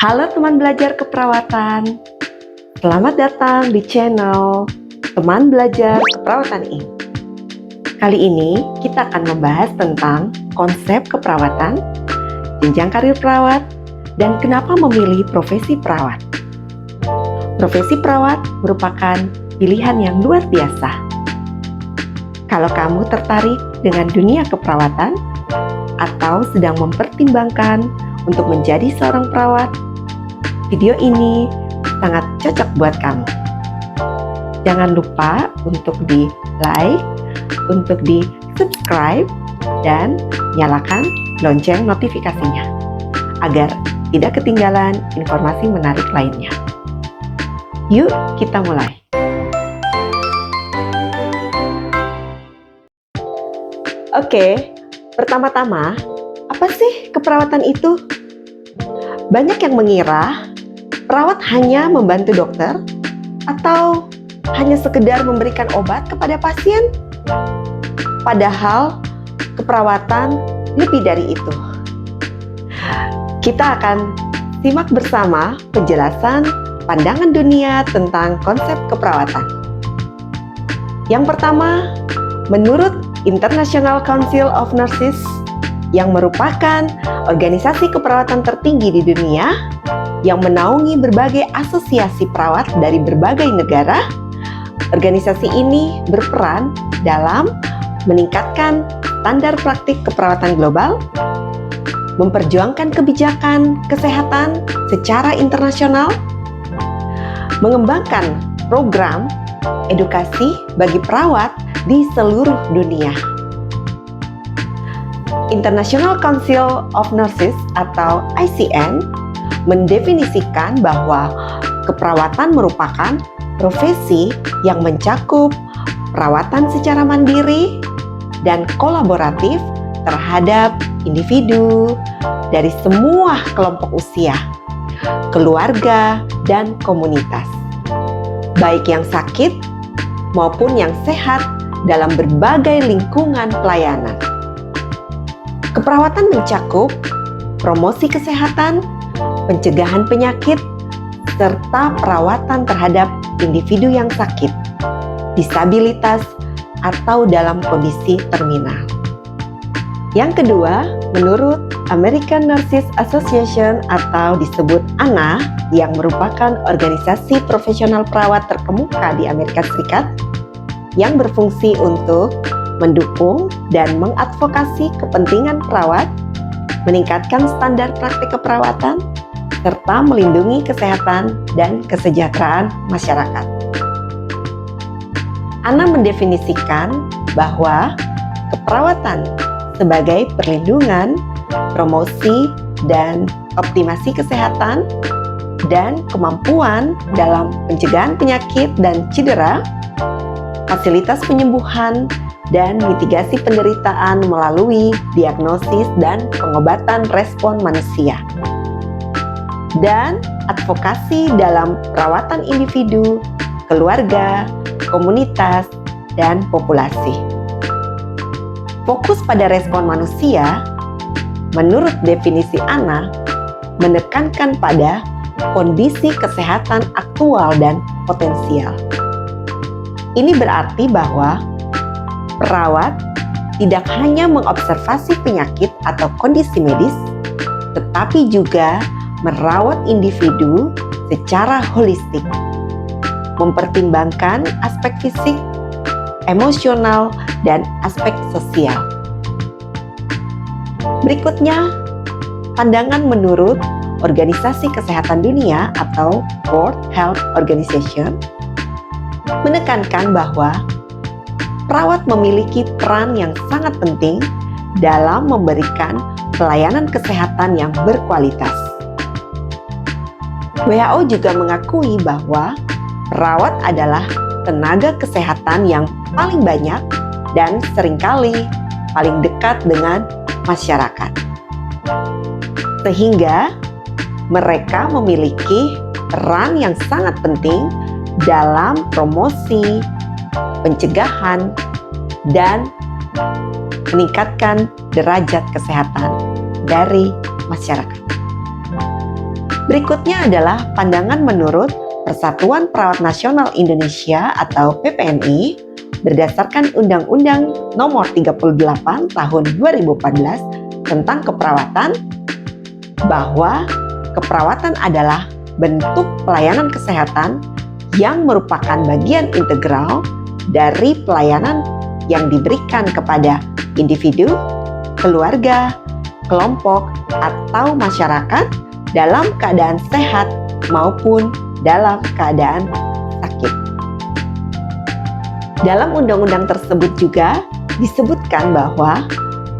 Halo teman belajar keperawatan, selamat datang di channel Teman Belajar Keperawatan ini. Kali ini kita akan membahas tentang konsep keperawatan, jenjang karir perawat, dan kenapa memilih profesi perawat. Profesi perawat merupakan pilihan yang luar biasa. Kalau kamu tertarik dengan dunia keperawatan atau sedang mempertimbangkan untuk menjadi seorang perawat, video ini sangat cocok buat kamu. Jangan lupa untuk di-like, untuk di-subscribe, dan nyalakan lonceng notifikasinya agar tidak ketinggalan informasi menarik lainnya. Yuk kita mulai. Oke, pertama-tama, apa sih keperawatan itu? Banyak yang mengira perawat hanya membantu dokter atau hanya sekedar memberikan obat kepada pasien. Padahal keperawatan lebih dari itu. Kita akan simak bersama penjelasan pandangan dunia tentang konsep keperawatan. Yang pertama, menurut International Council of Nurses yang merupakan organisasi keperawatan tertinggi di dunia yang menaungi berbagai asosiasi perawat dari berbagai negara, organisasi ini berperan dalam meningkatkan standar praktik keperawatan global, memperjuangkan kebijakan kesehatan secara internasional, mengembangkan program edukasi bagi perawat di seluruh dunia. International Council of Nurses atau ICN mendefinisikan bahwa keperawatan merupakan profesi yang mencakup perawatan secara mandiri dan kolaboratif terhadap individu dari semua kelompok usia, keluarga, dan komunitas, baik yang sakit maupun yang sehat dalam berbagai lingkungan pelayanan. Keperawatan mencakup promosi kesehatan, pencegahan penyakit, serta perawatan terhadap individu yang sakit, disabilitas, atau dalam kondisi terminal. Yang kedua, menurut American Nurses Association atau disebut ANA, yang merupakan organisasi profesional perawat terkemuka di Amerika Serikat, yang berfungsi untuk mendukung dan mengadvokasi kepentingan perawat, meningkatkan standar praktik keperawatan, serta melindungi kesehatan dan kesejahteraan masyarakat. ANA mendefinisikan bahwa keperawatan sebagai perlindungan, promosi, dan optimasi kesehatan, dan kemampuan dalam pencegahan penyakit dan cedera, fasilitas penyembuhan, dan mitigasi penderitaan melalui diagnosis dan pengobatan respon manusia, dan advokasi dalam perawatan individu, keluarga, komunitas, dan populasi. Fokus pada respon manusia, menurut definisi ANA, menekankan pada kondisi kesehatan aktual dan potensial. Ini berarti bahwa perawat tidak hanya mengobservasi penyakit atau kondisi medis, tetapi juga merawat individu secara holistik, mempertimbangkan aspek fisik, emosional, dan aspek sosial. Berikutnya, pandangan menurut Organisasi Kesehatan Dunia atau World Health Organization menekankan bahwa perawat memiliki peran yang sangat penting dalam memberikan pelayanan kesehatan yang berkualitas. WHO juga mengakui bahwa perawat adalah tenaga kesehatan yang paling banyak dan seringkali paling dekat dengan masyarakat. Sehingga mereka memiliki peran yang sangat penting dalam promosi, pencegahan, dan meningkatkan derajat kesehatan dari masyarakat. Berikutnya adalah pandangan menurut Persatuan Perawat Nasional Indonesia atau PPNI berdasarkan Undang-Undang Nomor 38 Tahun 2014 tentang keperawatan, bahwa keperawatan adalah bentuk pelayanan kesehatan yang merupakan bagian integral dari pelayanan yang diberikan kepada individu, keluarga, kelompok, atau masyarakat dalam keadaan sehat maupun dalam keadaan sakit. Dalam undang-undang tersebut juga disebutkan bahwa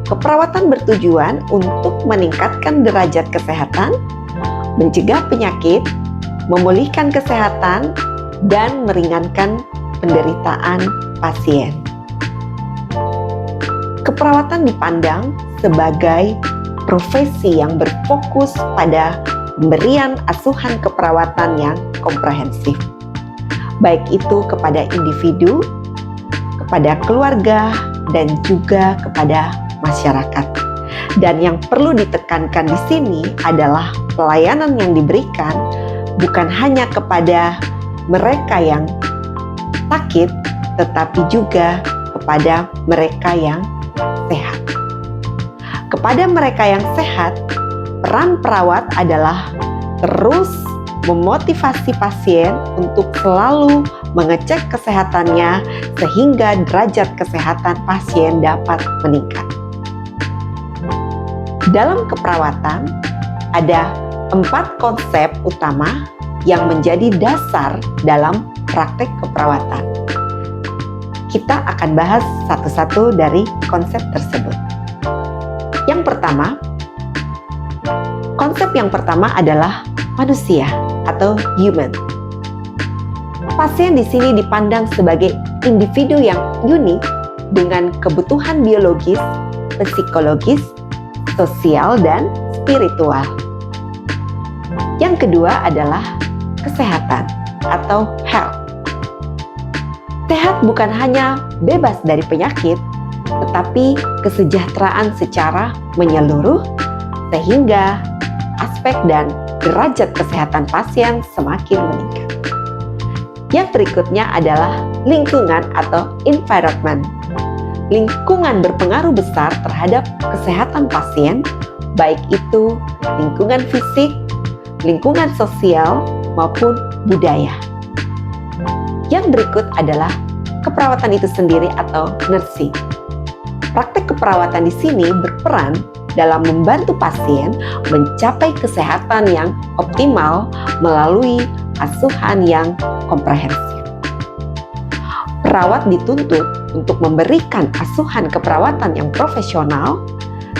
keperawatan bertujuan untuk meningkatkan derajat kesehatan, mencegah penyakit, memulihkan kesehatan, dan meringankan penderitaan pasien. Keperawatan dipandang sebagai profesi yang berfokus pada pemberian asuhan keperawatan yang komprehensif, baik itu kepada individu, kepada keluarga, dan juga kepada masyarakat. Dan yang perlu ditekankan di sini adalah pelayanan yang diberikan bukan hanya kepada mereka yang sakit, tetapi juga kepada mereka yang sehat. Kepada mereka yang sehat, peran perawat adalah terus memotivasi pasien untuk selalu mengecek kesehatannya sehingga derajat kesehatan pasien dapat meningkat. Dalam keperawatan, ada 4 konsep utama yang menjadi dasar dalam praktek keperawatan. Kita akan bahas satu-satu dari konsep tersebut. Yang pertama, konsep yang pertama adalah manusia atau human. Pasien di sini dipandang sebagai individu yang unik dengan kebutuhan biologis, psikologis, sosial, dan spiritual. Yang kedua adalah kesehatan atau health. Sehat bukan hanya bebas dari penyakit, tetapi kesejahteraan secara menyeluruh sehingga aspek dan derajat kesehatan pasien semakin meningkat. Yang berikutnya adalah lingkungan atau environment. Lingkungan berpengaruh besar terhadap kesehatan pasien, baik itu lingkungan fisik, lingkungan sosial, maupun budaya. Yang berikut adalah keperawatan itu sendiri atau nursing. Praktek keperawatan di sini berperan dalam membantu pasien mencapai kesehatan yang optimal melalui asuhan yang komprehensif. Perawat dituntut untuk memberikan asuhan keperawatan yang profesional,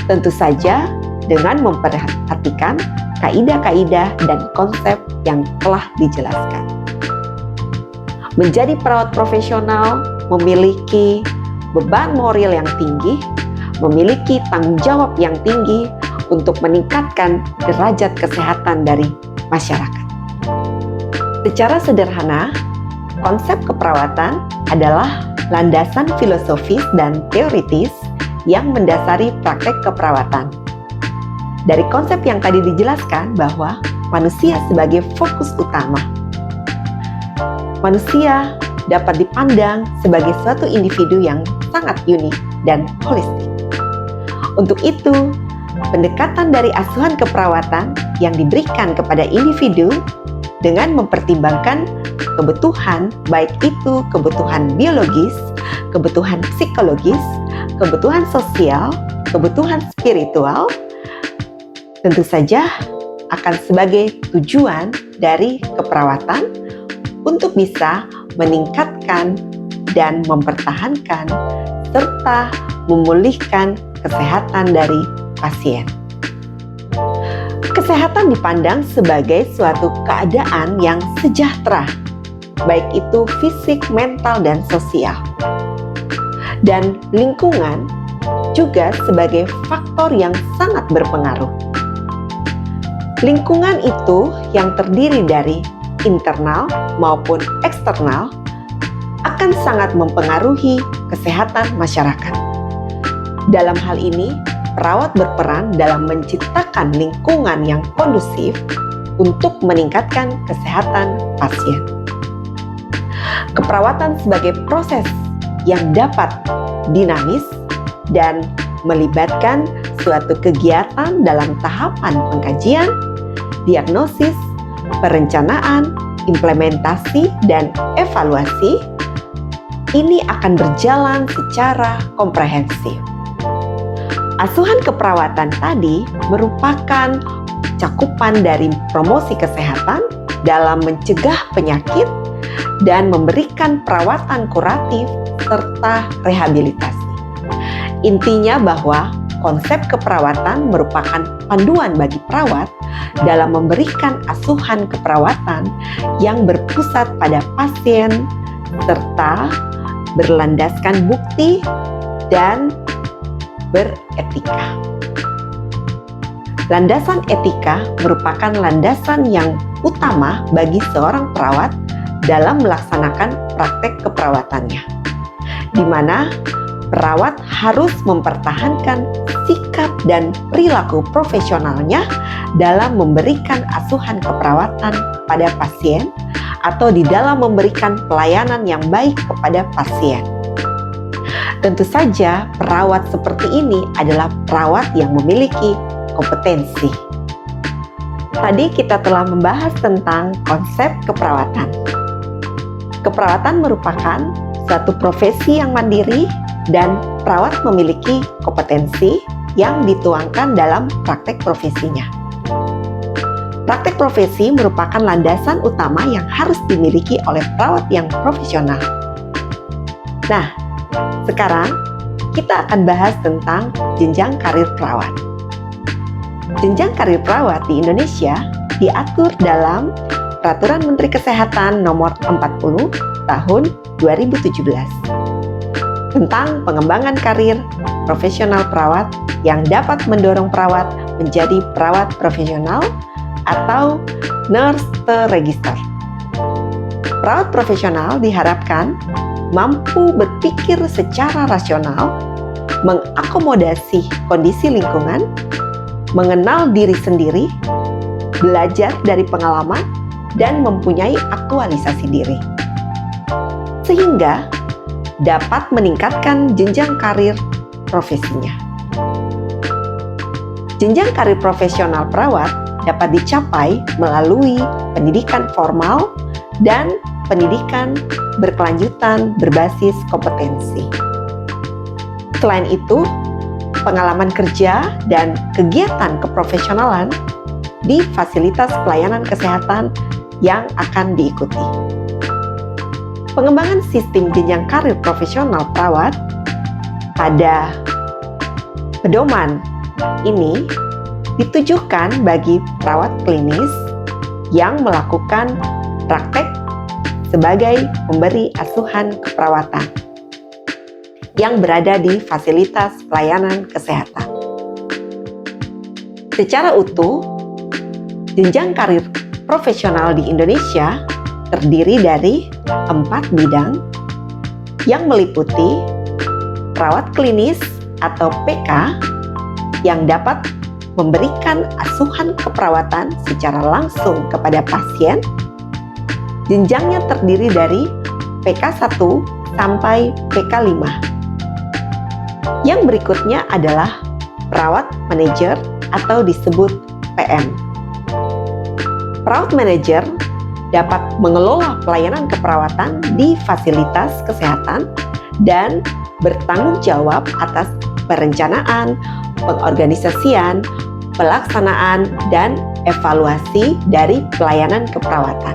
tentu saja dengan memperhatikan kaidah-kaidah dan konsep yang telah dijelaskan. Menjadi perawat profesional memiliki beban moral yang tinggi, memiliki tanggung jawab yang tinggi untuk meningkatkan derajat kesehatan dari masyarakat. Secara sederhana, konsep keperawatan adalah landasan filosofis dan teoritis yang mendasari praktek keperawatan. Dari konsep yang tadi dijelaskan bahwa manusia sebagai fokus utama. Manusia dapat dipandang sebagai suatu individu yang sangat unik dan holistik. Untuk itu, pendekatan dari asuhan keperawatan yang diberikan kepada individu dengan mempertimbangkan kebutuhan, baik itu kebutuhan biologis, kebutuhan psikologis, kebutuhan sosial, kebutuhan spiritual, tentu saja akan sebagai tujuan dari keperawatan untuk bisa meningkatkan dan mempertahankan serta memulihkan kesehatan dari pasien. Kesehatan dipandang sebagai suatu keadaan yang sejahtera, baik itu fisik, mental, dan sosial. Dan lingkungan juga sebagai faktor yang sangat berpengaruh. Lingkungan itu yang terdiri dari internal maupun eksternal akan sangat mempengaruhi kesehatan masyarakat. Dalam hal ini, perawat berperan dalam menciptakan lingkungan yang kondusif untuk meningkatkan kesehatan pasien. Keperawatan sebagai proses yang dapat dinamis dan melibatkan suatu kegiatan dalam tahapan pengkajian, diagnosis, perencanaan, implementasi, dan evaluasi. Ini akan berjalan secara komprehensif. Asuhan keperawatan tadi merupakan cakupan dari promosi kesehatan dalam mencegah penyakit dan memberikan perawatan kuratif serta rehabilitasi. Intinya bahwa konsep keperawatan merupakan panduan bagi perawat dalam memberikan asuhan keperawatan yang berpusat pada pasien serta berlandaskan bukti dan beretika. Landasan etika merupakan landasan yang utama bagi seorang perawat dalam melaksanakan praktek keperawatannya, di mana perawat harus mempertahankan sikap dan perilaku profesionalnya dalam memberikan asuhan keperawatan kepada pasien atau di dalam memberikan pelayanan yang baik kepada pasien. Tentu saja perawat seperti ini adalah perawat yang memiliki kompetensi. Tadi kita telah membahas tentang konsep keperawatan. Keperawatan merupakan suatu profesi yang mandiri dan perawat memiliki kompetensi yang dituangkan dalam praktek profesinya. Praktek profesi merupakan landasan utama yang harus dimiliki oleh perawat yang profesional. Nah, sekarang kita akan bahas tentang jenjang karir perawat. Jenjang karir perawat di Indonesia diatur dalam Peraturan Menteri Kesehatan Nomor 40 Tahun 2017 tentang pengembangan karir profesional perawat yang dapat mendorong perawat menjadi perawat profesional atau nurse terregister. Perawat profesional diharapkan mampu berpikir secara rasional, mengakomodasi kondisi lingkungan, mengenal diri sendiri, belajar dari pengalaman, dan mempunyai aktualisasi diri, sehingga dapat meningkatkan jenjang karir profesinya. Jenjang karir profesional perawat dapat dicapai melalui pendidikan formal dan pendidikan berkelanjutan berbasis kompetensi. Selain itu, pengalaman kerja dan kegiatan keprofesionalan di fasilitas pelayanan kesehatan yang akan diikuti. Pengembangan sistem jenjang karir profesional perawat pada pedoman ini ditujukan bagi perawat klinis yang melakukan praktek sebagai pemberi asuhan keperawatan yang berada di fasilitas pelayanan kesehatan. Secara utuh, jenjang karir profesional di Indonesia terdiri dari 4 bidang yang meliputi perawat klinis atau PK yang dapat memberikan asuhan keperawatan secara langsung kepada pasien. Jenjangnya terdiri dari PK1 sampai PK5. Yang berikutnya adalah perawat manajer atau disebut PM. Perawat manajer dapat mengelola pelayanan keperawatan di fasilitas kesehatan dan bertanggung jawab atas perencanaan, pengorganisasian, pelaksanaan, dan evaluasi dari pelayanan keperawatan.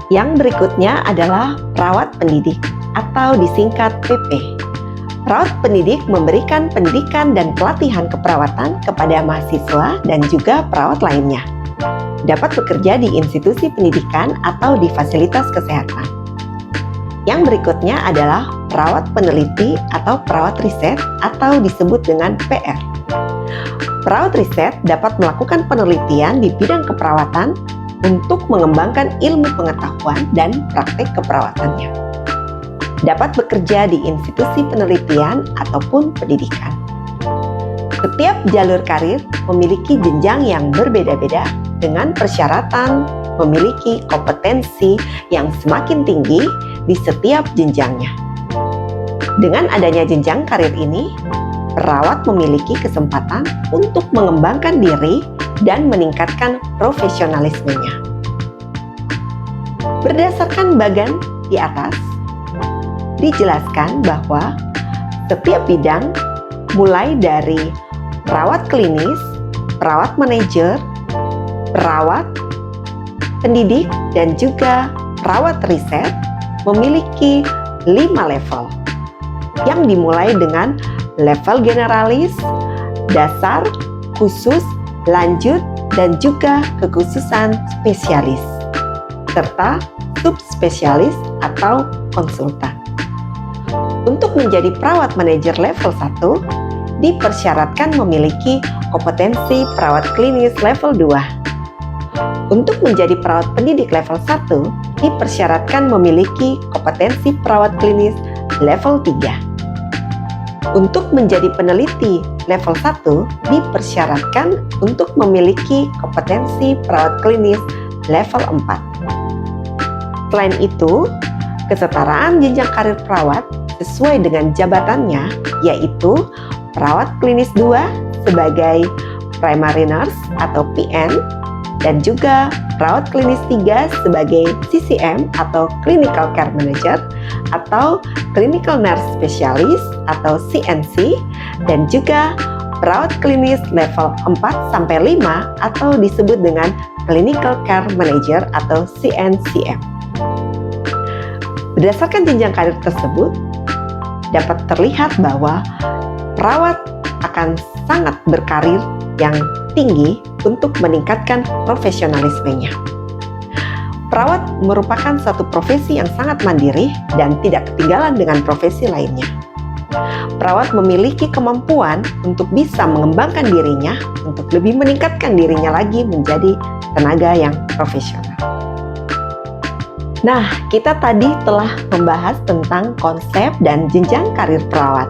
Yang berikutnya adalah perawat pendidik atau disingkat PP. Perawat pendidik memberikan pendidikan dan pelatihan keperawatan kepada mahasiswa dan juga perawat lainnya. Dapat bekerja di institusi pendidikan atau di fasilitas kesehatan. Yang berikutnya adalah perawat peneliti atau perawat riset atau disebut dengan PR. Perawat riset dapat melakukan penelitian di bidang keperawatan untuk mengembangkan ilmu pengetahuan dan praktek keperawatannya. Dapat bekerja di institusi penelitian ataupun pendidikan. Setiap jalur karir memiliki jenjang yang berbeda-beda dengan persyaratan memiliki kompetensi yang semakin tinggi di setiap jenjangnya. Dengan adanya jenjang karir ini, perawat memiliki kesempatan untuk mengembangkan diri dan meningkatkan profesionalismenya. Berdasarkan bagan di atas, dijelaskan bahwa setiap bidang mulai dari perawat klinis, perawat manajer, perawat pendidik, dan juga perawat riset memiliki 5 level yang dimulai dengan level generalis, dasar, khusus, lanjut, dan juga kekhususan spesialis, serta subspesialis atau konsultan. Untuk menjadi perawat manajer level 1, dipersyaratkan memiliki kompetensi perawat klinis level 2. Untuk menjadi perawat pendidik level 1, dipersyaratkan memiliki kompetensi perawat klinis level 3. Untuk menjadi peneliti level 1, dipersyaratkan untuk memiliki kompetensi perawat klinis level 4. Selain itu, kesetaraan jenjang karir perawat sesuai dengan jabatannya, yaitu perawat klinis 2 sebagai primary nurse atau PN, dan juga perawat klinis 3 sebagai CCM atau Clinical Care Manager atau Clinical Nurse Specialist atau CNC, dan juga perawat klinis level 4-5 atau disebut dengan Clinical Care Manager atau CNCM. Berdasarkan jenjang karir tersebut, dapat terlihat bahwa perawat akan sangat berkarir yang tinggi untuk meningkatkan profesionalismenya. Perawat merupakan suatu profesi yang sangat mandiri dan tidak ketinggalan dengan profesi lainnya. Perawat memiliki kemampuan untuk bisa mengembangkan dirinya untuk lebih meningkatkan dirinya lagi menjadi tenaga yang profesional. Nah, kita tadi telah membahas tentang konsep dan jenjang karir perawat.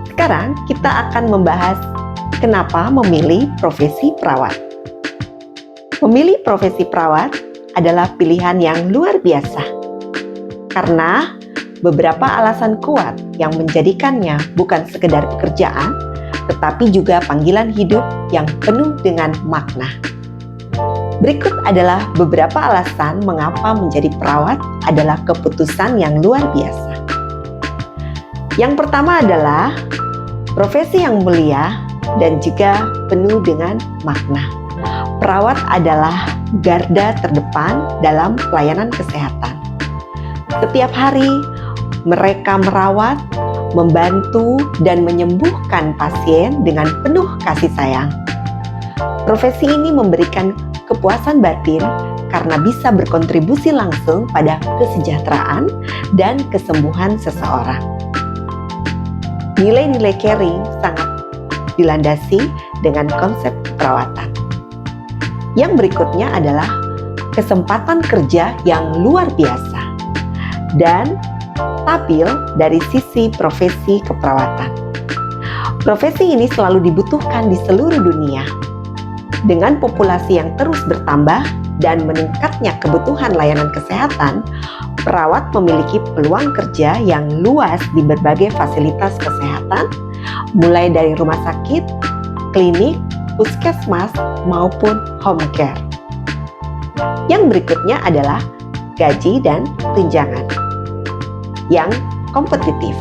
Sekarang kita akan membahas kenapa memilih profesi perawat. Memilih profesi perawat adalah pilihan yang luar biasa karena beberapa alasan kuat yang menjadikannya bukan sekedar pekerjaan, tetapi juga panggilan hidup yang penuh dengan makna. Berikut adalah beberapa alasan mengapa menjadi perawat adalah keputusan yang luar biasa. Yang pertama adalah profesi yang mulia dan juga penuh dengan makna. Perawat adalah garda terdepan dalam pelayanan kesehatan. Setiap hari mereka merawat, membantu, dan menyembuhkan pasien dengan penuh kasih sayang. Profesi ini memberikan kepuasan batin karena bisa berkontribusi langsung pada kesejahteraan dan kesembuhan seseorang. Nilai-nilai caring sangat dilandasi dengan konsep perawatan. Yang berikutnya adalah kesempatan kerja yang luar biasa dan stabil dari sisi profesi keperawatan. Profesi ini selalu dibutuhkan di seluruh dunia. Dengan populasi yang terus bertambah dan meningkatnya kebutuhan layanan kesehatan, perawat memiliki peluang kerja yang luas di berbagai fasilitas kesehatan, mulai dari rumah sakit, klinik, puskesmas, maupun home care. Yang berikutnya adalah gaji dan tunjangan yang kompetitif.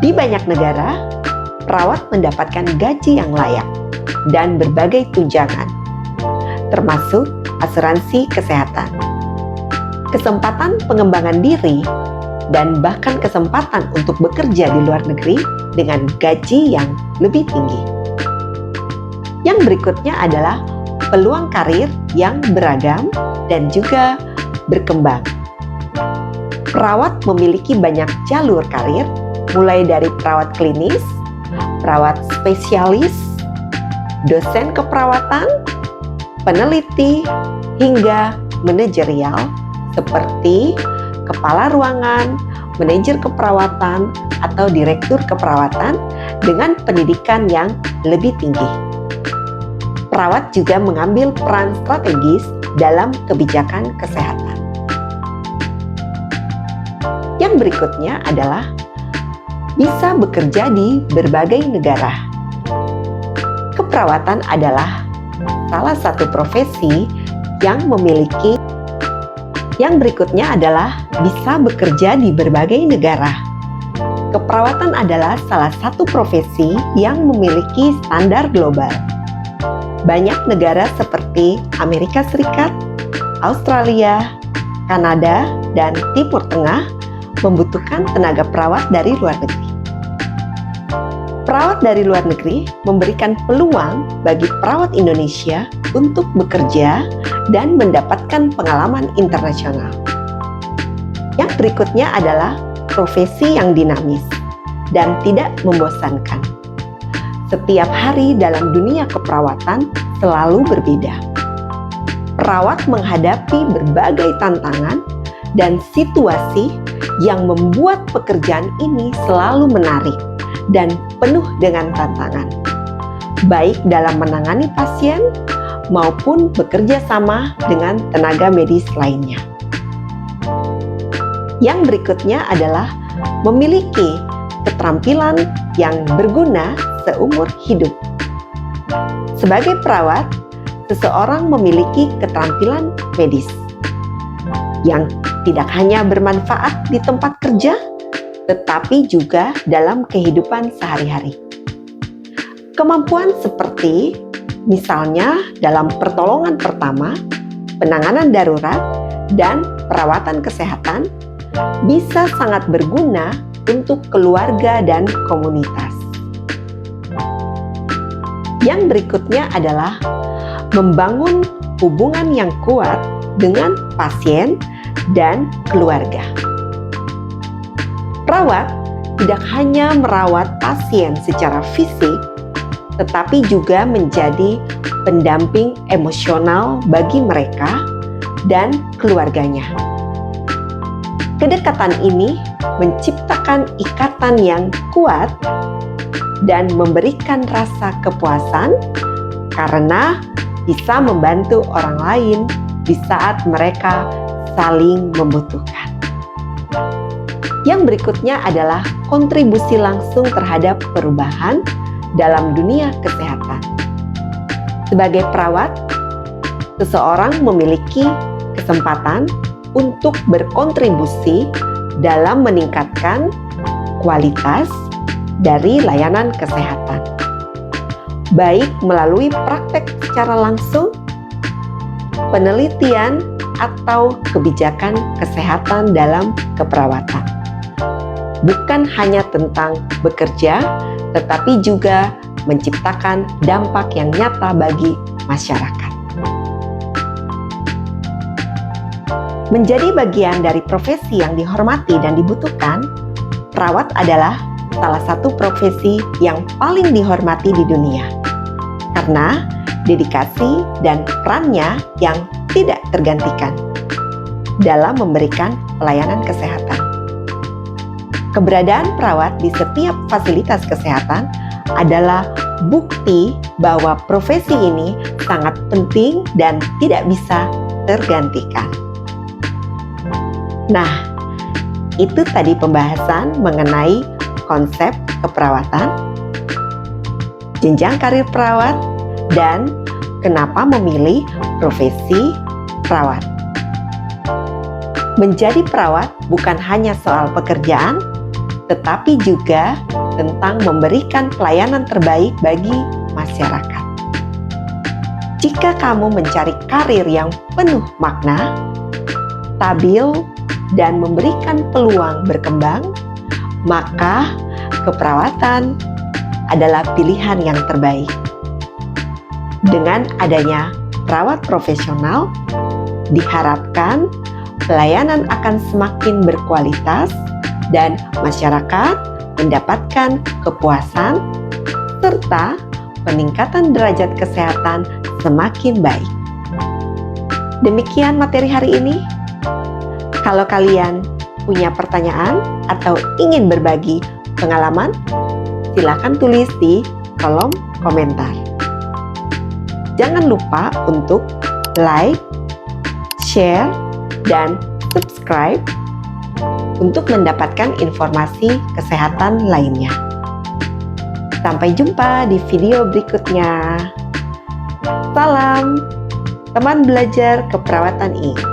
Di banyak negara, perawat mendapatkan gaji yang layak dan berbagai tunjangan, termasuk asuransi kesehatan, kesempatan pengembangan diri, dan bahkan kesempatan untuk bekerja di luar negeri dengan gaji yang lebih tinggi. Yang berikutnya adalah peluang karir yang beragam dan juga berkembang. Perawat memiliki banyak jalur karir, mulai dari perawat klinis, perawat spesialis, dosen keperawatan, peneliti, hingga manajerial seperti kepala ruangan, manajer keperawatan, atau direktur keperawatan dengan pendidikan yang lebih tinggi. Perawat juga mengambil peran strategis dalam kebijakan kesehatan. Yang berikutnya adalah bisa bekerja di berbagai negara. Keperawatan adalah salah satu profesi yang memiliki. Yang berikutnya adalah bisa bekerja di berbagai negara. Keperawatan adalah salah satu profesi yang memiliki standar global. Banyak negara seperti Amerika Serikat, Australia, Kanada, dan Timur Tengah membutuhkan tenaga perawat dari luar negeri. Perawat dari luar negeri memberikan peluang bagi perawat Indonesia untuk bekerja dan mendapatkan pengalaman internasional. Yang berikutnya adalah profesi yang dinamis dan tidak membosankan. Setiap hari dalam dunia keperawatan selalu berbeda. Perawat menghadapi berbagai tantangan dan situasi yang membuat pekerjaan ini selalu menarik dan penuh dengan tantangan, baik dalam menangani pasien maupun bekerja sama dengan tenaga medis lainnya. Yang berikutnya adalah memiliki keterampilan yang berguna seumur hidup. Sebagai perawat, seseorang memiliki keterampilan medis yang tidak hanya bermanfaat di tempat kerja, tetapi juga dalam kehidupan sehari-hari. Kemampuan seperti misalnya dalam pertolongan pertama, penanganan darurat, dan perawatan kesehatan bisa sangat berguna untuk keluarga dan komunitas. Yang berikutnya adalah membangun hubungan yang kuat dengan pasien dan keluarga. Perawat tidak hanya merawat pasien secara fisik, tetapi juga menjadi pendamping emosional bagi mereka dan keluarganya. Kedekatan ini menciptakan ikatan yang kuat dan memberikan rasa kepuasan karena bisa membantu orang lain di saat mereka saling membutuhkan. Yang berikutnya adalah kontribusi langsung terhadap perubahan dalam dunia kesehatan. Sebagai perawat, seseorang memiliki kesempatan untuk berkontribusi dalam meningkatkan kualitas dari layanan kesehatan, baik melalui praktek secara langsung, penelitian, atau kebijakan kesehatan dalam keperawatan. Bukan hanya tentang bekerja, tetapi juga menciptakan dampak yang nyata bagi masyarakat. Menjadi bagian dari profesi yang dihormati dan dibutuhkan, perawat adalah salah satu profesi yang paling dihormati di dunia karena dedikasi dan perannya yang tidak tergantikan dalam memberikan pelayanan kesehatan. Keberadaan perawat di setiap fasilitas kesehatan adalah bukti bahwa profesi ini sangat penting dan tidak bisa tergantikan. Nah, itu tadi pembahasan mengenai konsep keperawatan, jenjang karir perawat, dan kenapa memilih profesi perawat. Menjadi perawat bukan hanya soal pekerjaan, tetapi juga tentang memberikan pelayanan terbaik bagi masyarakat. Jika kamu mencari karir yang penuh makna, stabil, dan memberikan peluang berkembang, maka keperawatan adalah pilihan yang terbaik. Dengan adanya perawat profesional, diharapkan pelayanan akan semakin berkualitas dan masyarakat mendapatkan kepuasan serta peningkatan derajat kesehatan semakin baik. Demikian materi hari ini. Kalau kalian punya pertanyaan atau ingin berbagi pengalaman, silakan tulis di kolom komentar. Jangan lupa untuk like, share, dan subscribe untuk mendapatkan informasi kesehatan lainnya. Sampai jumpa di video berikutnya. Salam, teman belajar keperawatan I.